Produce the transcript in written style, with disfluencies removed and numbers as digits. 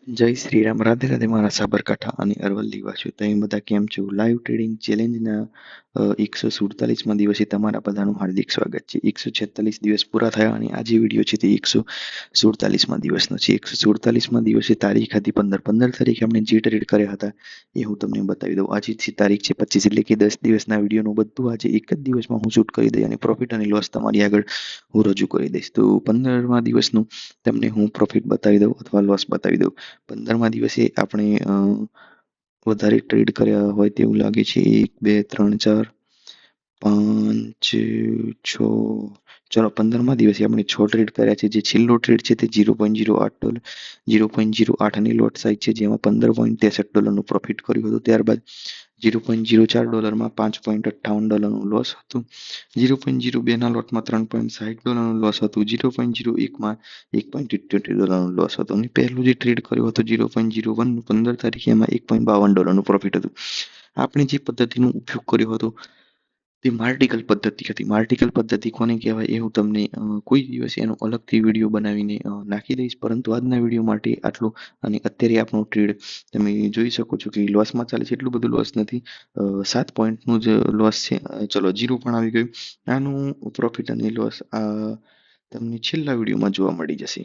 જય શ્રી રામ, રાધે રાધે મારા સાબરકાંઠા અને અરવલ્લી વાસીઓ. તમે બધા કેમ છો? લાઈવ ટ્રેડિંગ ચેલેન્જના 147માં દિવસે તમારા બધાનું હાર્દિક સ્વાગત છે. 146 દિવસ પૂરા થયા અને આજે વિડીયો છે તે 147માં દિવસનો છે. 147માં દિવસે તારીખ હતી 15 તારીખે આપણે જે ટ્રેડ કર્યા હતા એ હું તમને બતાવી દઉં. આજે તારીખ છે 25, એટલે કે 10 દિવસના વિડીયોનું બધું આજે એક જ દિવસમાં હું શૂટ કરી દઈ અને પ્રોફિટ અને લોસ તમારી આગળ હું રજૂ કરી દઈશ. તો 15મા દિવસનું તમને હું પ્રોફિટ બતાવી દઉં અથવા લોસ બતાવી દઉં. 15મા દિવસે આપણે વધારે ટ્રેડ કર્યા હોય તેવું લાગે છે. 1 2 3 4 5 6, ચલો 15મા દિવસે આપણે 6 ટ્રેડ કર્યા છે. જે છેલ્લો ટ્રેડ છે તે $0.08 0.08ની લોટ સાઇઝ છે, જેમાં $15.63નું પ્રોફિટ કર્યું હતું. ત્યારબાદ $0.04માં $5.58નું લોસ હતું. 0.02ના લોટમાં $3.60નું લોસ હતું. 0.01માં $1.78નું લોસ હતું. અને પહેલું જે ટ્રેડ કર્યો હતો 0.01નું 15 તારીખે, એમાં $1.52નું પ્રોફિટ હતું. આપણે જે પદ્ધતિનો ઉપયોગ કર્યો હતો તે માર્ટિકલ પદ્ધતિ હતી. માર્ટિકલ પદ્ધતિ કોને કહેવાય એ હું તમને કોઈ દિવસ એનો અલગથી વિડીયો બનાવીને નાખી દઈશ, પરંતુ આજના વિડીયો માટે આટલું. અને અત્યારે આપણો ટ્રેડ તમે જોઈ શકો છો કે લોસમાં ચાલે છે. એટલું બધું લોસ નથી, 7 પોઈન્ટનું જ લોસ છે. ચલો 0 પણ આવી ગયું. આનું પ્રોફિટ અને લોસ તમને છેલ્લા વિડીયોમાં જોવા મળી જશે.